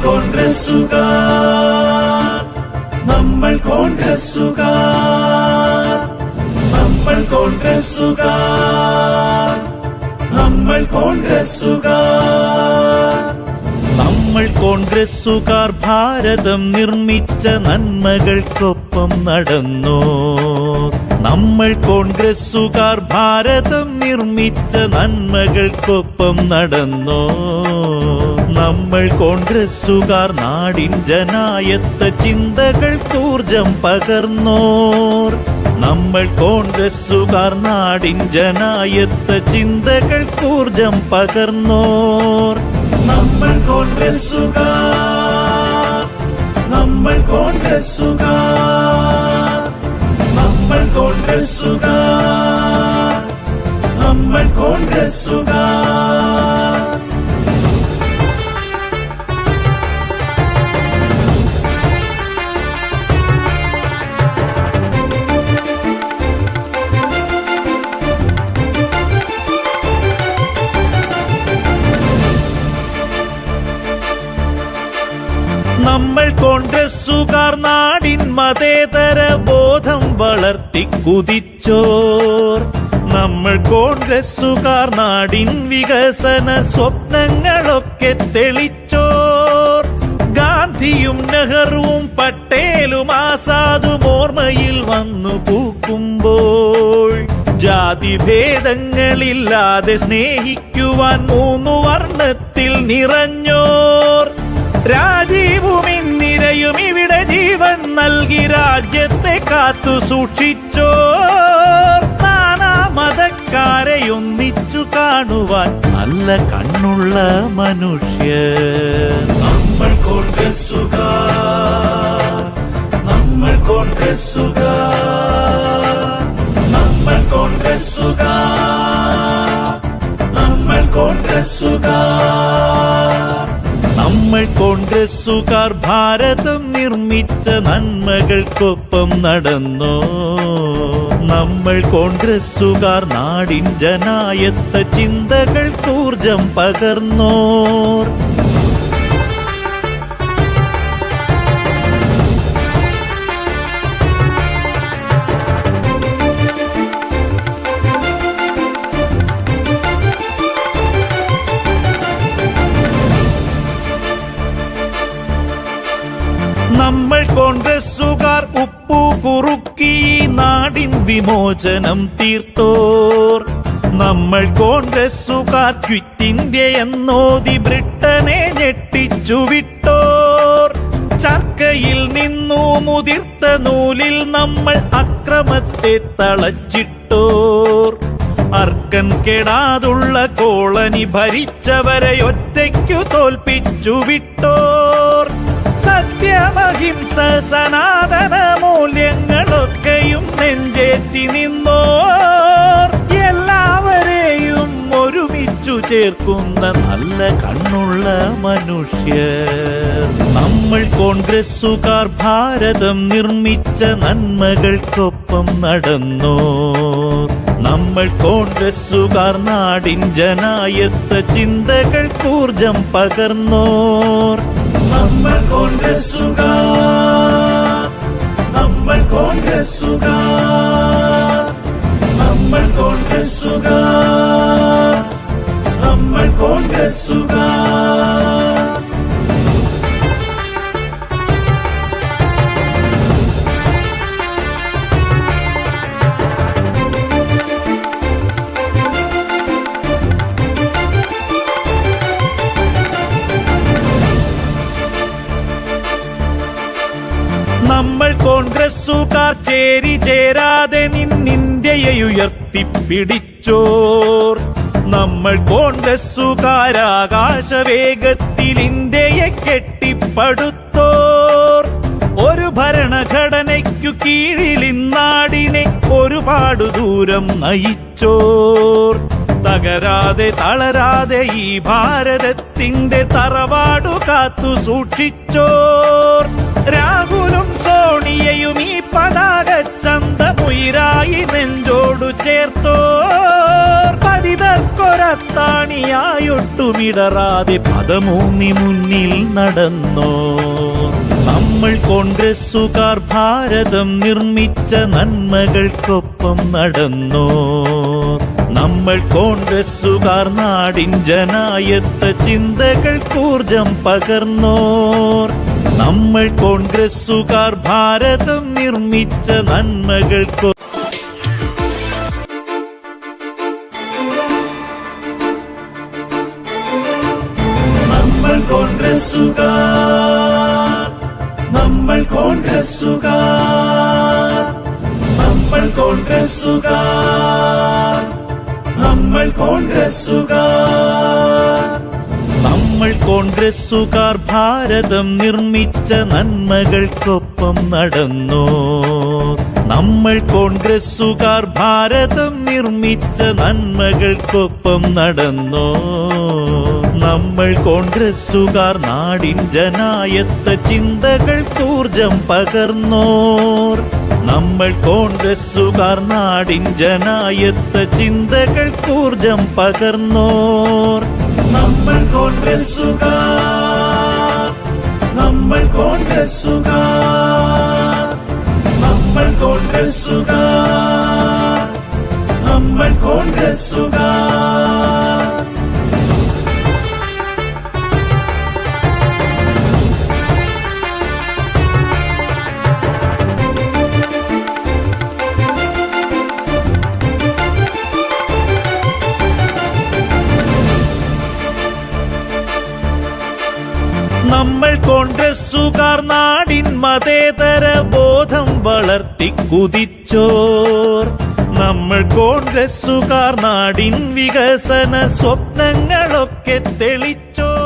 കോൺഗ്രസ്സുകാർ, നമ്മൾ കോൺഗ്രസ്സുകാർ, നമ്മൾ കോൺഗ്രസ്സുകാർ, നമ്മൾ കോൺഗ്രസ്സുകാർ, നമ്മൾ കോൺഗ്രസ്സുകാർ. ഭാരതം നിർമ്മിച്ച നന്മകൾക്കൊപ്പം നടന്നു. നമ്മൾ കോൺഗ്രസ്സുകാർ ഭാരതം നിർമ്മിച്ച നന്മകൾക്കൊപ്പം നടന്നു. നമ്മൾ കോൺഗ്രസ്സുകാർ നാടിൻ ജനായത്ത ചിന്തകൾക്കൂർജം പകർന്നോർ. നമ്മൾ കോൺഗ്രസ്സുകാർ നാടിൻ ജനായത്ത ചിന്തകൾക്കൂർജം പകർന്നോർ. നമ്മൾ കോൺഗ്രസ്സുകാർ, നമ്മൾ കോൺഗ്രസ്സുകാർ, നമ്മൾ കോൺഗ്രസ്സുകാർ, നമ്മൾ കോൺഗ്രസ്സുകാർ. നമ്മൾ കോൺഗ്രസ്സുകാർ നാടിൻ മതേതര ബോധം വളർത്തി കുതിച്ചോർ. നമ്മൾ കോൺഗ്രസ്സുകാർ നാടിൻ വികസന സ്വപ്നങ്ങളൊക്കെ തെളിച്ചോർ. ഗാന്ധിയും നെഹ്റുവും പട്ടേലും ആസാദും ഓർമ്മയിൽ വന്നു പൂക്കുമ്പോൾ ജാതിഭേദങ്ങളില്ലാതെ സ്നേഹിക്കുവാൻ മൂന്നു വർണ്ണത്തിൽ നിറഞ്ഞോർ. രാജീവും ഇന്ദിരയും ഇവിടെ ജീവൻ നൽകി രാജ്യത്തെ കാത്തു സൂക്ഷിച്ചോർ. നാനാ മതക്കാരെ ഒന്നിച്ചു കാണുവാൻ നല്ല കണ്ണുള്ള മനുഷ്യർ. നമ്മൾ കോൺഗ്രസ്സുകാർ, നമ്മൾ കോൺഗ്രസ്സുകാർ, നമ്മൾ കോൺഗ്രസ്സുകാർ, നമ്മൾ കോൺഗ്രസ്സുകാർ. നമ്മൾ കോൺഗ്രസ്സുകാർ ഭാരതം നിർമ്മിച്ച നന്മകൾക്കൊപ്പം നടന്നു. നമ്മൾ കോൺഗ്രസ്സുകാർ നാടിൻ ജനായത്ത ചിന്തകൾക്കൂർജം പകർന്നോർ. നമ്മൾ കോൺഗ്രസ്സുകാർ ഉപ്പു കുറുക്കി നാടിൻ വിമോചനം തീർത്തോർ. നമ്മൾ കോൺഗ്രസ്സുകാർ ക്വിറ്റ് ഇന്ത്യ എന്നോതി ബ്രിട്ടനെ ഞെട്ടിച്ചു വിട്ടോർ. ചർക്കയിൽ നിന്നു മുതിർത്ത നൂലിൽ നമ്മൾ അക്രമത്തെ തളച്ചിട്ടോർ. അർക്കൻ കെടാതുള്ള കോളനി ഭരിച്ചവരെ ഒറ്റയ്ക്കു തോൽപ്പിച്ചു വിട്ടോർ. സത്യമഹിംസ സനാതന മൂല്യങ്ങളൊക്കെയും നെഞ്ചേറ്റി നിന്നോർ. എല്ലാവരെയും ഒരുമിച്ചു ചേർക്കുന്ന നല്ല കണ്ണുള്ള മനുഷ്യർ. നമ്മൾ കോൺഗ്രസ്സുകാർ ഭാരതം നിർമ്മിച്ച നന്മകൾക്കൊപ്പം നടന്നു. നമ്മൾ കോൺഗ്രസ്സുകാർ നാടിൻ ജനായത്ത ചിന്തകൾക്കൂർജം പകർന്നോർ. നമ്മൾ കോൺഗ്രസ്സുകാർ, നമ്മൾ കോൺഗ്രസ്സുകാർ, നമ്മൾ കോൺഗ്രസ്സുകാർ, നമ്മൾ കോൺഗ്രസ്സുകാർ. നമ്മൾ കോൺഗ്രസ്സുകാർ ചേരി ചേരാതെ നിന്നിന്ത്യയെ ഉയർത്തിപ്പിടിച്ചോർ. നമ്മൾ കോൺഗ്രസ്സുകാർ ആകാശവേഗത്തിൽ ഇന്ത്യയെ കെട്ടിപ്പടുത്തോർ. ഒരു ഭരണഘടനയ്ക്കു കീഴിൽ ഇന്നാടിനെ ഒരുപാട് ദൂരം നയിച്ചോർ. തകരാതെ തളരാതെ ഈ ഭാരതത്തിന്റെ തറവാടു കാത്തു സൂക്ഷിച്ചോർ. രാഹുലും സോണിയയും ഈ പതാക ചന്തമുയിരായി നെഞ്ചോടു ചേർത്തോർ. പതിതർക്കൊര കാലത്താണിയായൊട്ടുമിടറാതെ പദമൂന്നി മുന്നിൽ നടന്നോ. നമ്മൾ കോൺഗ്രസ്സുകാർ ഭാരതം നിർമ്മിച്ച നന്മകൾക്കൊപ്പം നടന്നോ. നമ്മൾ കോൺഗ്രസ്സുകാർ നാടിൻ ജനായത്ത ചിന്തകൾക്കൂർജം പകർന്നോർ. നമ്മൾ കോൺഗ്രസ്സുകാർ ഭാരതം നിർമ്മിച്ച നന്മകൾക്കൊപ്പം നമ്മൾ കോൺഗ്രസ്സുകാർ, നമ്മൾ കോൺഗ്രസ്സുകാർ, നമ്മൾ കോൺഗ്രസ്സുകാർ, നമ്മൾ കോൺഗ്രസ്സുകാർ. നമ്മൾ കോൺഗ്രസ്സുകാർ ഭാരതം നിർമ്മിച്ച നന്മകൾക്കൊപ്പം നടന്നോ. നമ്മൾ കോൺഗ്രസ്സുകാർ ഭാരതം നിർമ്മിച്ച നന്മകൾക്കൊപ്പം നടന്നോ. നമ്മൾ കോൺഗ്രസ്സുകാർ നാടിൻ ജനായത്ത ചിന്തകൾക്കൂർജം പകർന്നോർ. നമ്മൾ കോൺഗ്രസ്സുകാർ നാടിൻ ജനായത്ത ചിന്തകൾക്കൂർജം പകർന്നോർ. നമ്മൾ കോൺഗ്രസ്സുകാർ, നമ്മൾ കോൺഗ്രസ്സുകാർ, നമ്മൾ കോൺഗ്രസ്സുകാർ, നമ്മൾ കോൺഗ്രസ്സുകാർ. നമ്മൾ കോൺഗ്രസ്സുകാർ നാടിൻ മതേതര ബോധം വളർത്തി കുതിച്ചോർ. നമ്മൾ കോൺഗ്രസ്സുകാർ നാടിൻ വികസന സ്വപ്നങ്ങളൊക്കെ തെളിച്ചോർ.